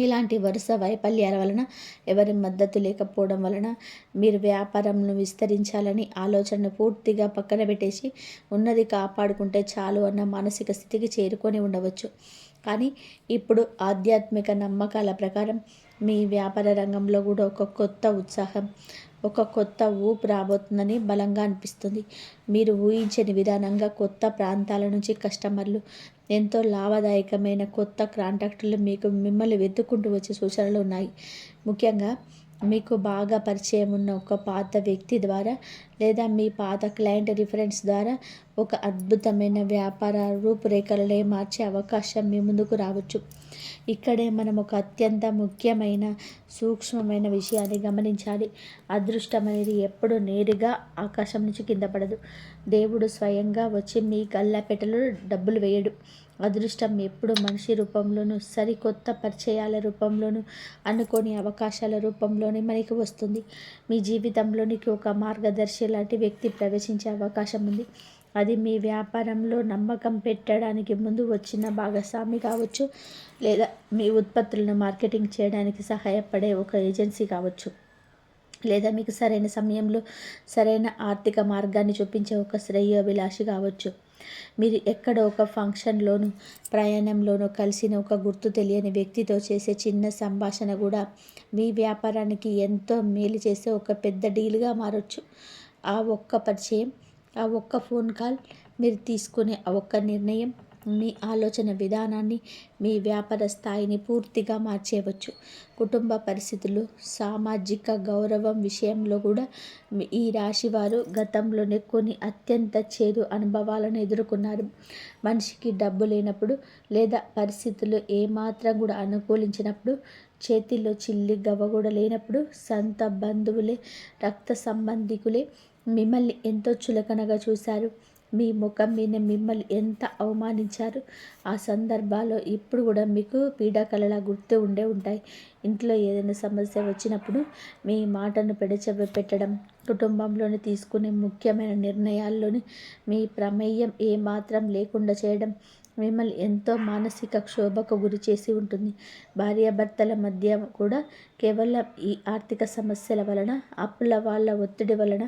ఇలాంటి వరుస వైఫల్యాల వలన, ఎవరి మద్దతు లేకపోవడం వలన మీరు వ్యాపారంను విస్తరించాలని ఆలోచనను పూర్తిగా పక్కన పెట్టేసి ఉన్నది కాపాడుకుంటే చాలు అన్న మానసిక స్థితికి చేరుకొని ఉండవచ్చు. కానీ ఇప్పుడు ఆధ్యాత్మిక నమ్మకాల ప్రకారం మీ వ్యాపార రంగంలో కూడా ఒక కొత్త ఉత్సాహం, ఒక కొత్త ఊపు రాబోతుందని బలంగా అనిపిస్తుంది. మీరు ఊహించని విధానంగా కొత్త ప్రాంతాల నుంచి కస్టమర్లు, ఎంతో లాభదాయకమైన కొత్త కాంటాక్టులు మిమ్మల్ని వెతుక్కుంటూ వచ్చే సూచనలు ఉన్నాయి. ముఖ్యంగా మీకు బాగా పరిచయం ఉన్న ఒక పాత వ్యక్తి ద్వారా, లేదా మీ పాత క్లయింట్ రిఫరెన్స్ ద్వారా ఒక అద్భుతమైన వ్యాపార రూపురేఖలనే మార్చే అవకాశం మీ ముందుకు రావచ్చు. ఇక్కడే మనం ఒక అత్యంత ముఖ్యమైన, సూక్ష్మమైన విషయాన్ని గమనించాలి. అదృష్టం అనేది ఎప్పుడు నేరుగా ఆకాశం నుంచి కింద పడదు. దేవుడు స్వయంగా వచ్చి మీ గల్లాపెట్టెలో డబ్బులు వేయడు. అదృష్టం ఎప్పుడు మనిషి రూపంలోనూ, సరికొత్త పరిచయాల రూపంలోనూ, అనుకోని అవకాశాల రూపంలోనే మనకి వస్తుంది. మీ జీవితంలోనికి ఒక మార్గదర్శి లాంటి వ్యక్తి ప్రవేశించే అవకాశం ఉంది. అది మీ వ్యాపారంలో నమ్మకం పెట్టడానికి ముందు వచ్చిన భాగస్వామి కావచ్చు, లేదా మీ ఉత్పత్తులను మార్కెటింగ్ చేయడానికి సహాయపడే ఒక ఏజెన్సీ కావచ్చు, లేదా మీకు సరైన సమయంలో సరైన ఆర్థిక మార్గాన్ని చూపించే ఒక శ్రేయోభిలాషి కావచ్చు. మీరు ఎక్కడో ఒక ఫంక్షన్లోనూ ప్రయాణంలోనూ కలిసిన ఒక గుర్తు తెలియని వ్యక్తితో చేసే చిన్న సంభాషణ కూడా మీ వ్యాపారానికి ఎంతో మేలు చేసే ఒక పెద్ద డీల్గా మారొచ్చు. ఆ ఒక్క పరిచయం, ఆ ఒక్క ఫోన్ కాల్, మీరు తీసుకునే ఆ ఒక్క నిర్ణయం మీ ఆలోచన విధానాన్ని, మీ వ్యాపార స్థాయిని పూర్తిగా మార్చేయవచ్చు. కుటుంబ పరిస్థితులు, సామాజిక గౌరవం విషయంలో కూడా ఈ రాశివారు గతంలోనే కొన్ని అత్యంత చేదు అనుభవాలను ఎదుర్కొన్నారు. మనిషికి డబ్బు లేనప్పుడు లేదా పరిస్థితులు ఏమాత్రం కూడా అనుకూలించినప్పుడు, చేతిలో చిల్లి గవ్వ కూడా లేనప్పుడు సొంత బంధువులే, రక్త సంబంధికులే మిమ్మల్ని ఎంతో చులకనగా చూశారు. మీ ముఖం మీద మిమ్మల్ని ఎంత అవమానించారు. ఆ సందర్భాల్లో ఇప్పుడు కూడా మీకు పీడాకలలా గుర్తు ఉంటాయి. ఇంట్లో ఏదైనా సమస్య వచ్చినప్పుడు మీ మాటను పెడచెవి పెట్టడం, కుటుంబంలోని తీసుకునే ముఖ్యమైన నిర్ణయాల్లోని మీ ప్రమేయం ఏమాత్రం లేకుండా చేయడం మిమ్మల్ని ఎంతో మానసిక క్షోభకు గురి చేసి ఉంటుంది. భార్యాభర్తల మధ్య కూడా కేవలం ఈ ఆర్థిక సమస్యల వలన, అప్పుల వాళ్ళ ఒత్తిడి వలన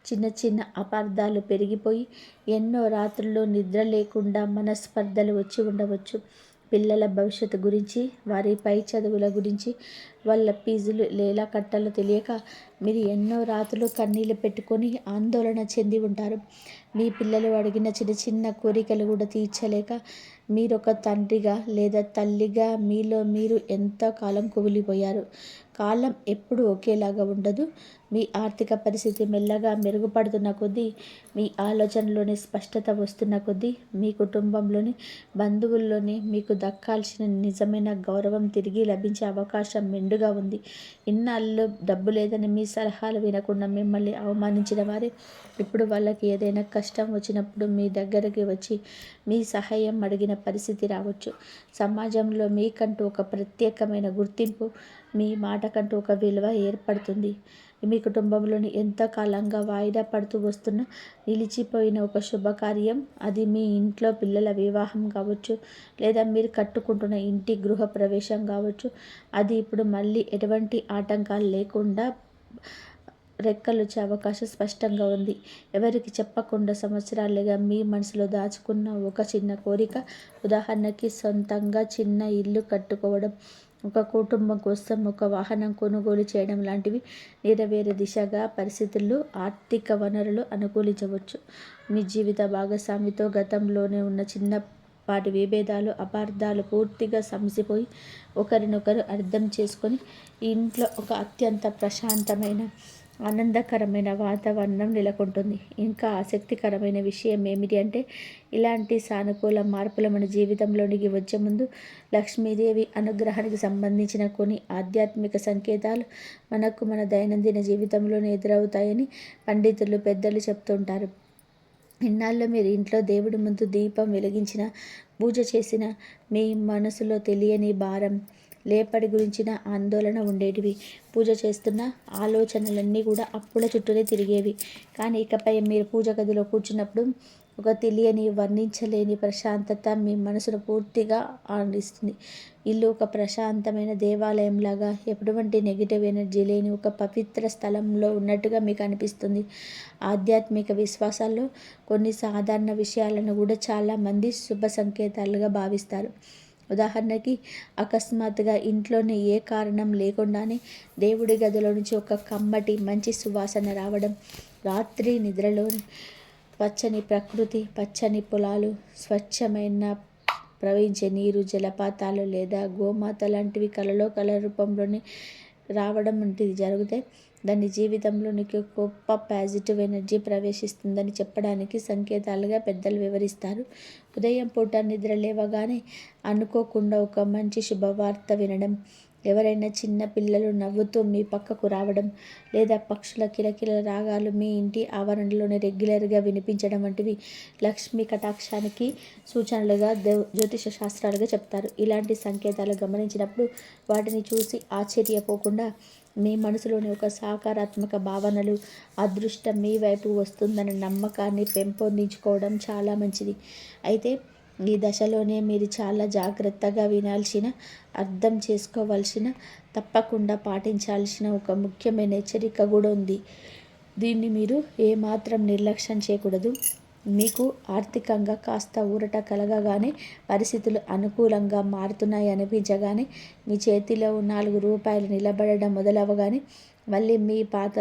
చిన్న చిన్న అపార్థాలు పెరిగిపోయి ఎన్నో రాత్రుల్లో నిద్ర లేకుండా మనస్పర్ధలు వచ్చి ఉండవచ్చు. పిల్లల భవిష్యత్తు గురించి, వారి పై చదువుల గురించి, వాళ్ళ ఫీజులు ఎలా కట్టాలో తెలియక మీరు ఎన్నో రాత్రులు కన్నీళ్ళు పెట్టుకొని ఆందోళన చెంది ఉంటారు. మీ పిల్లలు అడిగిన చిన్న చిన్న కోరికలు కూడా తీర్చలేక మీరొక తండ్రిగా లేదా తల్లిగా మీలో మీరు ఎంతో కాలం కుమిలిపోయారు. కాలం ఎప్పుడు ఒకేలాగా ఉండదు. మీ ఆర్థిక పరిస్థితి మెల్లగా మెరుగుపడుతున్న కొద్దీ, మీ ఆలోచనలోని స్పష్టత వస్తున్న కొద్దీ, మీ కుటుంబంలోని బంధువుల్లోని మీకు దక్కాల్సిన నిజమైన గౌరవం తిరిగి లభించే అవకాశం మెండుగా ఉంది. ఇన్నాళ్ళు డబ్బు లేదని మీ సలహాలు వినకుండా మిమ్మల్ని అవమానించిన వారే ఇప్పుడు వాళ్ళకి ఏదైనా కష్టం వచ్చినప్పుడు మీ దగ్గరికి వచ్చి మీ సహాయం అడిగిన పరిస్థితి రావచ్చు. సమాజంలో మీకంటూ ఒక ప్రత్యేకమైన గుర్తింపు, మీ మాటకంటూ ఒక విలువ ఏర్పడుతుంది. మీ కుటుంబంలోని ఎంతకాలంగా వాయిదా పడుతూ వస్తున్న నిలిచిపోయిన ఒక శుభకార్యం, అది మీ ఇంట్లో పిల్లల వివాహం కావచ్చు, లేదా మీరు కట్టుకుంటున్న ఇంటి గృహ ప్రవేశం కావచ్చు, అది ఇప్పుడు మళ్ళీ ఎటువంటి ఆటంకాలు లేకుండా రెక్కలొచ్చే అవకాశం స్పష్టంగా ఉంది. ఎవరికి చెప్పకుండా సంవత్సరాలుగా మీ మనసులో దాచుకున్న ఒక చిన్న కోరిక, ఉదాహరణకి సొంతంగా చిన్న ఇల్లు కట్టుకోవడం, ఒక కుటుంబం కోసం ఒక వాహనం కొనుగోలు చేయడం లాంటివి నెరవేరే దిశగా పరిస్థితులు, ఆర్థిక వనరులు అనుకూలించవచ్చు. మీ జీవిత భాగస్వామితో గతంలోనే ఉన్న చిన్నపాటి విభేదాలు, అపార్థాలు పూర్తిగా సమసిపోయి ఒకరినొకరు అర్థం చేసుకొని ఇంట్లో ఒక అత్యంత ప్రశాంతమైన, ఆనందకరమైన వాతావరణం నెలకొంటుంది. ఇంకా ఆసక్తికరమైన విషయం ఏమిటి అంటే, ఇలాంటి సానుకూల మార్పులు మన జీవితంలోనికి వచ్చే ముందు లక్ష్మీదేవి అనుగ్రహానికి సంబంధించిన కొన్ని ఆధ్యాత్మిక సంకేతాలు మనకు మన దైనందిన జీవితంలోనే ఎదురవుతాయని పండితులు, పెద్దలు చెప్తుంటారు. ఇన్నాళ్ళు మీరు ఇంట్లో దేవుడి ముందు దీపం వెలిగించిన, పూజ చేసిన, మీ మనసులో తెలియని భారం, లేపడి గురించిన ఆందోళన ఉండేటివి. పూజ చేస్తున్న ఆలోచనలన్నీ కూడా అప్పుల చుట్టూనే తిరిగేవి. కానీ ఇకపై మీరు పూజ గదిలో కూర్చున్నప్పుడు ఒక తెలియని, వర్ణించలేని ప్రశాంతత మీ మనసును పూర్తిగా ఆనందిస్తుంది. ఇల్లు ఒక ప్రశాంతమైన దేవాలయంలాగా, ఎటువంటి నెగిటివ్ ఎనర్జీ లేని ఒక పవిత్ర స్థలంలో ఉన్నట్టుగా మీకు అనిపిస్తుంది. ఆధ్యాత్మిక విశ్వాసాల్లో కొన్ని సాధారణ విషయాలను కూడా చాలామంది శుభ సంకేతాలుగా భావిస్తారు. ఉదాహరణకి, అకస్మాత్తుగా ఇంట్లోనే ఏ కారణం లేకుండానే దేవుడి గదిలో నుంచి ఒక కమ్మటి మంచి సువాసన రావడం, రాత్రి నిద్రలో పచ్చని ప్రకృతి, పచ్చని పొలాలు, స్వచ్ఛమైన ప్రవహించే నీరు, జలపాతాలు లేదా గోమాత లాంటివి కల రూపంలోనే రావడం వంటిది జరిగితే దాని జీవితంలోనికి గొప్ప పాజిటివ్ ఎనర్జీ ప్రవేశిస్తుందని చెప్పడానికి సంకేతాలుగా పెద్దలు వివరిస్తారు. ఉదయం పూట నిద్ర లేవగానే అనుకోకుండా ఒక మంచి శుభవార్త వినడం, ఎవరైనా చిన్న పిల్లలు నవ్వుతూ మీ పక్కకు రావడం, లేదా పక్షుల కిలకిల రాగాలు మీ ఇంటి ఆవరణలోనే రెగ్యులర్గా వినిపించడం వంటివి లక్ష్మీ కటాక్షానికి సూచనలుగా జ్యోతిష శాస్త్రాలుగా చెప్తారు. ఇలాంటి సంకేతాలు గమనించినప్పుడు వాటిని చూసి ఆశ్చర్యపోకుండా మీ మనసులోని ఒక సకారాత్మక భావనలు, అదృష్టం మీ వైపు వస్తుందన్న నమ్మకాన్ని పెంపొందించుకోవడం చాలా మంచిది. అయితే ఈ దశలోనే మీరు చాలా జాగ్రత్తగా వినాల్సిన, అర్థం చేసుకోవాల్సిన, తప్పకుండా పాటించాల్సిన ఒక ముఖ్యమైన హెచ్చరిక కూడా ఉంది. దీన్ని మీరు ఏమాత్రం నిర్లక్ష్యం చేయకూడదు. మీకు ఆర్థికంగా కాస్త ఊరట కలగగానే, పరిస్థితులు అనుకూలంగా మారుతున్నాయి అనిపించగానే, మీ చేతిలో 4 రూపాయలు నిలబడడం మొదలవగానే మళ్ళీ మీ పాత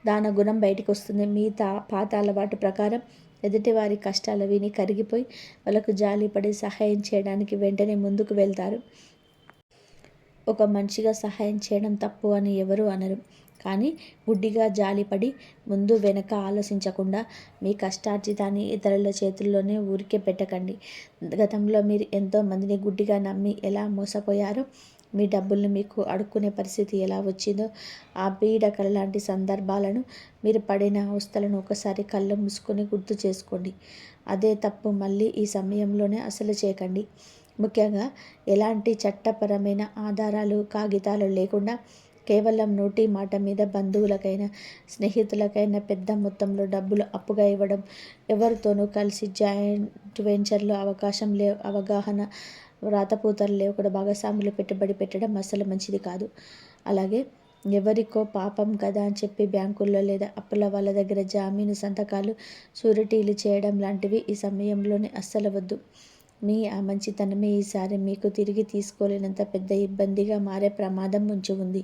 దాన గుణం బయటికి వస్తుంది. మీ పాత అలవాటు ప్రకారం ఎదుటివారి కష్టాలు విని కరిగిపోయి వాళ్ళకు జాలిపడి సహాయం చేయడానికి వెంటనే ముందుకు వెళ్తారు. ఒక మనిషిగా సహాయం చేయడం తప్పు అని ఎవరూ అనరు. కానీ గుడ్డిగా జాలిపడి ముందు వెనక ఆలోచించకుండా మీ కష్టార్జితాన్ని ఇతరుల చేతుల్లోనే ఊరికే పెట్టకండి. గతంలో మీరు ఎంతోమందిని గుడ్డిగా నమ్మి ఎలా మోసపోయారో, మీ డబ్బుల్ని మీకు అడుక్కునే పరిస్థితి ఎలా వచ్చిందో, ఆ పీడకల లాంటి సందర్భాలను, మీరు పడిన అవస్థలను ఒకసారి కళ్ళు మూసుకొని గుర్తు చేసుకోండి. అదే తప్పు మళ్ళీ ఈ సమయంలోనే అసలు చేయకండి. ముఖ్యంగా ఎలాంటి చట్టపరమైన ఆధారాలు, కాగితాలు లేకుండా కేవలం నోటి మాట మీద బంధువులకైనా, స్నేహితులకైనా పెద్ద మొత్తంలో డబ్బులు అప్పుగా ఇవ్వడం, ఎవరితోనూ కలిసి జాయింట్ వెంచర్లో అవగాహన, రాతపూతలు లేకుండా భాగస్వాములు పెట్టుబడి పెట్టడం అస్సలు మంచిది కాదు. అలాగే ఎవరికో పాపం కదా అని చెప్పి బ్యాంకుల్లో లేదా అప్పుల వాళ్ళ దగ్గర జామీను సంతకాలు, షూరిటీలు చేయడం లాంటివి ఈ సమయంలోనే అస్సలు వద్దు. మీ ఆ మంచితనమే ఈసారి మీకు తిరిగి తీసుకోలేనంత పెద్ద ఇబ్బందిగా మారే ప్రమాదం ముంచి ఉంది.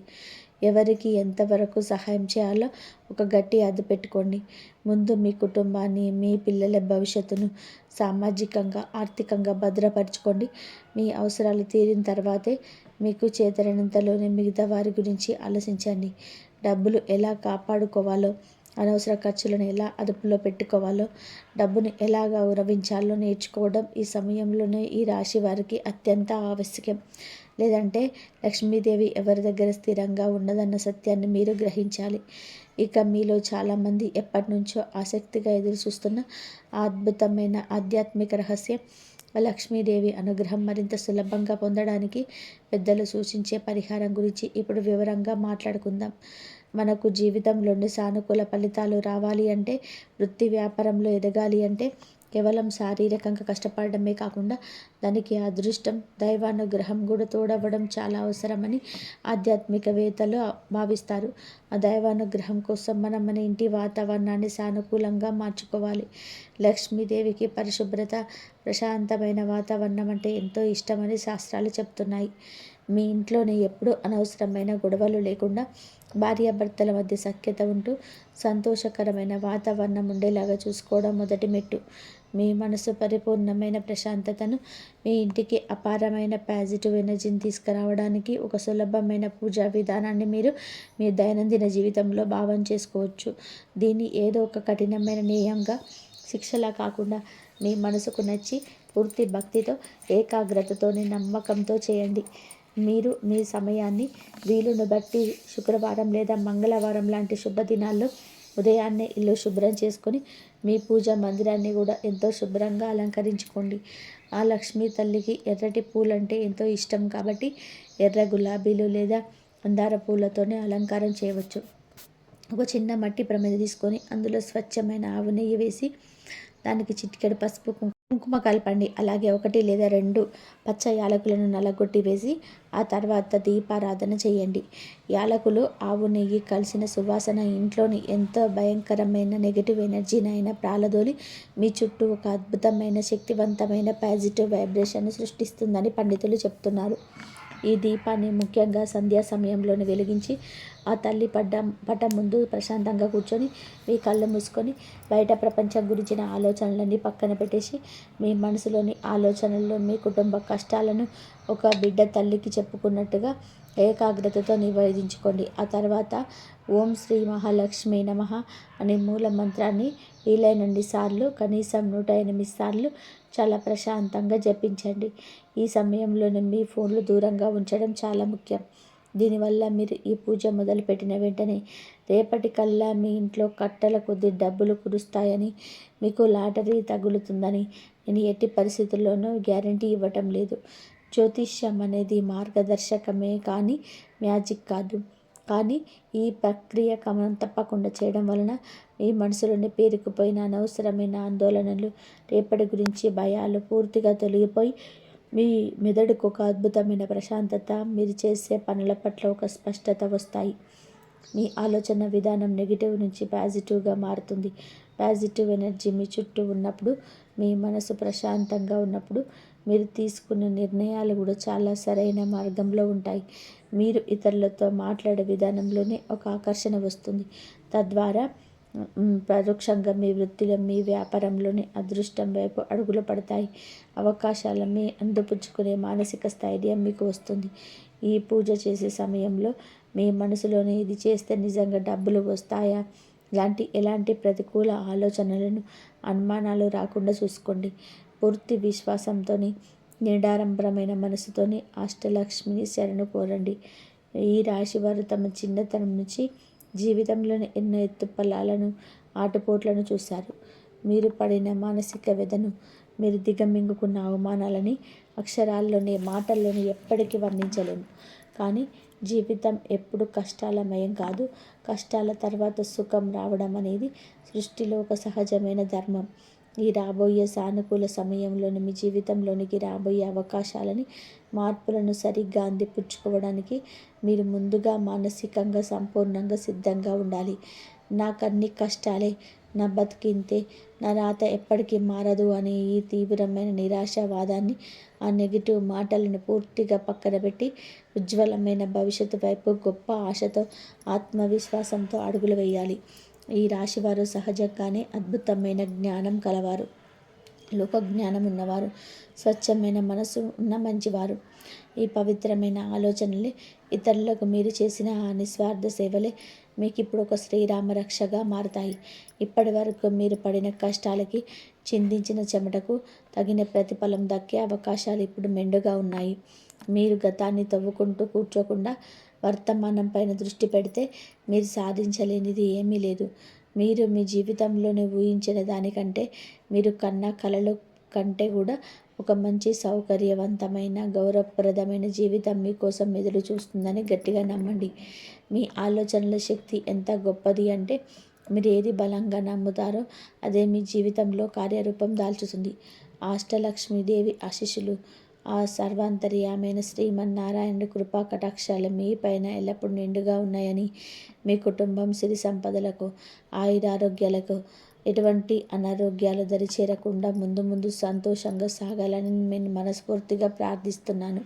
ఎవరికి ఎంతవరకు సహాయం చేయాలో ఒక గట్టి అదుపు పెట్టుకోండి. ముందు మీ కుటుంబాన్ని, మీ పిల్లల భవిష్యత్తును సామాజికంగా, ఆర్థికంగా భద్రపరచుకోండి. మీ అవసరాలు తీరిన తర్వాతే మీకు చేతనైనంతలోనే మిగతా వారి గురించి ఆలోచించండి. డబ్బులు ఎలా కాపాడుకోవాలో, అనవసర ఖర్చులను ఎలా అదుపులో పెట్టుకోవాలో, డబ్బును ఎలా గౌరవించాలో నేర్చుకోవడం ఈ సమయంలోనే ఈ రాశి వారికి అత్యంత ఆవశ్యకం. లేదంటే లక్ష్మీదేవి ఎవరి దగ్గర స్థిరంగా ఉన్నదన్న సత్యాన్ని మీరు గ్రహించాలి. ఇక మీలో చాలామంది ఎప్పటి నుంచో ఆసక్తిగా ఎదురు చూస్తున్న అద్భుతమైన ఆధ్యాత్మిక రహస్యం, లక్ష్మీదేవి అనుగ్రహం మరింత సులభంగా పొందడానికి పెద్దలు సూచించే పరిహారం గురించి ఇప్పుడు వివరంగా మాట్లాడుకుందాం. మనకు జీవితంలోని సానుకూల ఫలితాలు రావాలి అంటే, వృత్తి వ్యాపారంలో ఎదగాలి అంటే కేవలం శారీరకంగా కష్టపడమే కాకుండా దానికి అదృష్టం, దైవానుగ్రహం కూడా తోడవడం చాలా అవసరమని ఆధ్యాత్మికవేత్తలు భావిస్తారు. ఆ దైవానుగ్రహం కోసం మనం మన ఇంటి వాతావరణాన్ని సానుకూలంగా మార్చుకోవాలి. లక్ష్మీదేవికి పరిశుభ్రత, ప్రశాంతమైన వాతావరణం అంటే ఎంతో ఇష్టమని శాస్త్రాలు చెప్తున్నాయి. మీ ఇంట్లోనే ఎప్పుడూ అనవసరమైన గొడవలు లేకుండా, భార్యాభర్తల మధ్య సఖ్యత ఉంటూ సంతోషకరమైన వాతావరణం ఉండేలాగా చూసుకోవడం మొదటి మెట్టు. మీ మనసు పరిపూర్ణమైన ప్రశాంతతను, మీ ఇంటికి అపారమైన పాజిటివ్ ఎనర్జీని తీసుకురావడానికి ఒక సులభమైన పూజా విధానాన్ని మీరు మీ దైనందిన జీవితంలో భావం చేసుకోవచ్చు. దీన్ని ఏదో ఒక కఠినమైన నియమంగా, శిక్షలా కాకుండా మీ మనసుకు నచ్చి పూర్తి భక్తితో, ఏకాగ్రతతోని, నమ్మకంతో చేయండి. మీరు మీ సమయాన్ని వీలును బట్టి శుక్రవారం లేదా మంగళవారం లాంటి శుభదినాల్లో ఉదయాన్నే ఇల్లు శుభ్రం చేసుకొని మీ పూజా మందిరాన్ని కూడా ఎంతో శుభ్రంగా అలంకరించుకోండి. ఆ లక్ష్మీ తల్లికి ఎర్రటి పూలంటే ఎంతో ఇష్టం కాబట్టి ఎర్ర గులాబీలు లేదా మందార పూలతోనే అలంకారం చేయవచ్చు. ఒక చిన్న మట్టి ప్రమిద తీసుకొని అందులో స్వచ్ఛమైన ఆవు నెయ్యి వేసి దానికి చిటికెడు పసుపు, కుంకుమ కలపండి. అలాగే 1 లేదా 2 పచ్చ యాలకులను నలగొట్టి వేసి ఆ తర్వాత దీపారాధన చేయండి. యాలకులు, ఆవు నెయ్యి కలిసిన సువాసన ఇంట్లోని ఎంతో భయంకరమైన నెగిటివ్ ఎనర్జీనైనా ప్రాలదోలి మీ చుట్టూ ఒక అద్భుతమైన, శక్తివంతమైన పాజిటివ్ వైబ్రేషన్ని సృష్టిస్తుందని పండితులు చెప్తున్నారు. ఈ దీపాన్ని ముఖ్యంగా సంధ్యా సమయంలోనే వెలిగించి ఆ తల్లి పటం ముందు ప్రశాంతంగా కూర్చొని మీ కళ్ళు మూసుకొని బయట ప్రపంచం గురించిన ఆలోచనలన్నీ పక్కన పెట్టేసి మీ మనసులోని ఆలోచనల్లో మీ కుటుంబ కష్టాలను ఒక బిడ్డ తల్లికి చెప్పుకున్నట్టుగా ఏకాగ్రతతో నివేదించుకోండి. ఆ తర్వాత ఓం శ్రీ మహాలక్ష్మి నమః అనే మూల మంత్రాన్ని వీలైనన్ని సార్లు, కనీసం 108 సార్లు చాలా ప్రశాంతంగా జపించండి. ఈ సమయంలోనే మీ ఫోన్లు దూరంగా ఉంచడం చాలా ముఖ్యం. దీనివల్ల మీరు ఈ పూజ మొదలుపెట్టిన వెంటనే రేపటికల్లా మీ ఇంట్లో కట్టల కొద్ది డబ్బులు కురుస్తాయని, మీకు లాటరీ తగులుతుందని నేను ఎట్టి పరిస్థితుల్లోనూ గ్యారంటీ ఇవ్వటం లేదు. జ్యోతిష్యం అనేది మార్గదర్శకమే కానీ మ్యాజిక్ కాదు. కానీ ఈ ప్రక్రియ క్రమం తప్పకుండా చేయడం వలన మీ మనసులోని పేరుకుపోయిన అనవసరమైన ఆందోళనలు, రేపటి గురించి భయాలు పూర్తిగా తొలగిపోయి మీ మెదడుకు ఒక అద్భుతమైన ప్రశాంతత, మీరు చేసే పనుల పట్ల ఒక స్పష్టత వస్తాయి. మీ ఆలోచన విధానం నెగిటివ్ నుంచి పాజిటివ్గా మారుతుంది. పాజిటివ్ ఎనర్జీ మీ చుట్టూ ఉన్నప్పుడు, మీ మనసు ప్రశాంతంగా ఉన్నప్పుడు మీరు తీసుకునే నిర్ణయాలు కూడా చాలా సరైన మార్గంలో ఉంటాయి. మీరు ఇతరులతో మాట్లాడే విధానంలోనే ఒక ఆకర్షణ వస్తుంది. తద్వారా పరోక్షంగా మీ వృత్తిలో, మీ వ్యాపారంలోని అదృష్టం వైపు అడుగులు పడతాయి. అవకాశాలని అందిపుచ్చుకునే మానసిక స్థైర్యం మీకు వస్తుంది. ఈ పూజ చేసే సమయంలో మీ మనసులోని ఇది చేస్తే నిజంగా డబ్బులు వస్తాయా ఎలాంటి ప్రతికూల ఆలోచనలను, అనుమానాలు రాకుండా చూసుకోండి. పూర్తి విశ్వాసంతో, నిడారంభరమైన మనసుతోని అష్టలక్ష్మిని శరణు కోరండి. ఈ రాశివారు తమ చిన్నతనం నుంచి జీవితంలోని ఎన్నో ఎత్తుపల్లాలను, ఆటుపోట్లను చూశారు. మీరు పడిన మానసిక వ్యధను, మీరు దిగమింగుకున్న అవమానాలని అక్షరాల్లోని, మాటల్లోని ఎప్పటికీ వర్ణించలేము. కానీ జీవితం ఎప్పుడు కష్టాలమయం కాదు. కష్టాల తర్వాత సుఖం రావడం అనేది సృష్టిలో ఒక సహజమైన ధర్మం. ఈ రాబోయే సానుకూల సమయంలోని మీ జీవితంలోనికి రాబోయే అవకాశాలని, మార్పులను సరిగ్గా అందిపుచ్చుకోవడానికి మీరు ముందుగా మానసికంగా సంపూర్ణంగా సిద్ధంగా ఉండాలి. నాకన్నీ కష్టాలే, నా బతికింతే, నా రాత ఎప్పటికీ మారదు అనే ఈ తీవ్రమైన నిరాశావాదాన్ని, ఆ నెగిటివ్ మాటలను పూర్తిగా పక్కన పెట్టి ఉజ్వలమైన భవిష్యత్తు వైపు గొప్ప ఆశతో, ఆత్మవిశ్వాసంతో అడుగులు వేయాలి. ఈ రాశివారు సహజంగానే అద్భుతమైన జ్ఞానం కలవారు, లోకజ్ఞానం ఉన్నవారు, స్వచ్ఛమైన మనసు ఉన్న మంచివారు. ఈ పవిత్రమైన ఆలోచనలే, ఇతరులకు మీరు చేసిన ఆ నిస్వార్థ సేవలే మీకు ఇప్పుడు ఒక శ్రీరామ రక్షగా మారుతాయి. ఇప్పటి వరకు మీరు పడిన కష్టాలకి, చిందించిన చెమటకు తగిన ప్రతిఫలం దక్కే అవకాశాలు ఇప్పుడు మెండుగా ఉన్నాయి. మీరు గతాన్ని తవ్వుకుంటూ కూర్చోకుండా వర్తమానం పైన దృష్టి పెడితే మీరు సాధించలేనిది ఏమీ లేదు. మీరు మీ జీవితంలోనే ఊహించిన దానికంటే, మీరు కన్న కలల కంటే కూడా ఒక మంచి సౌకర్యవంతమైన, గౌరవప్రదమైన జీవితం మీకోసం ఎదురు చూస్తుందని గట్టిగా నమ్మండి. మీ ఆలోచనల శక్తి ఎంత గొప్పది అంటే, మీరు ఏది బలంగా నమ్ముతారో అదే మీ జీవితంలో కార్యరూపం దాల్చుతుంది. అష్టలక్ష్మీదేవి ఆశీస్సులు, ఆ సర్వాంతర్యామైన శ్రీమన్నారాయణుడి కృపా కటాక్షాలు మీ పైన ఎల్లప్పుడూ నిండుగా ఉన్నాయని, మీ కుటుంబం సిరి సంపదలకు, ఆయురారోగ్యాలకు, ఎటువంటి అనారోగ్యాలు దరిచేరకుండా ముందు ముందు సంతోషంగా సాగాలని నేను మనస్ఫూర్తిగా ప్రార్థిస్తున్నాను.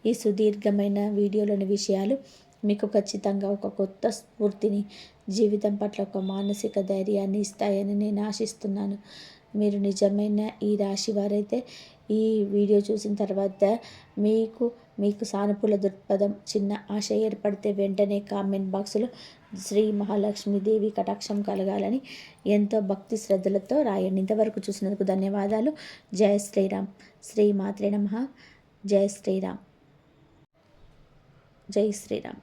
ఈ సుదీర్ఘమైన వీడియోలోని విషయాలు మీకు ఖచ్చితంగా ఒక కొత్త స్ఫూర్తిని, జీవితం పట్ల ఒక మానసిక ధైర్యాన్ని ఇస్తాయని నేను ఆశిస్తున్నాను. మీరు నిజమైన ఈ రాశి వారైతే ఈ వీడియో చూసిన తర్వాత మీకు సానుకూల దృక్పథం, చిన్న ఆశ ఏర్పడితే వెంటనే కామెంట్ బాక్స్లో శ్రీ మహాలక్ష్మీదేవి కటాక్షం కలగాలని ఎంతో భక్తి శ్రద్ధలతో రాయండి. ఇంతవరకు చూసినందుకు ధన్యవాదాలు. జై శ్రీరామ్. శ్రీ మాత్రే నమః. జై శ్రీరామ్. జై శ్రీరామ్.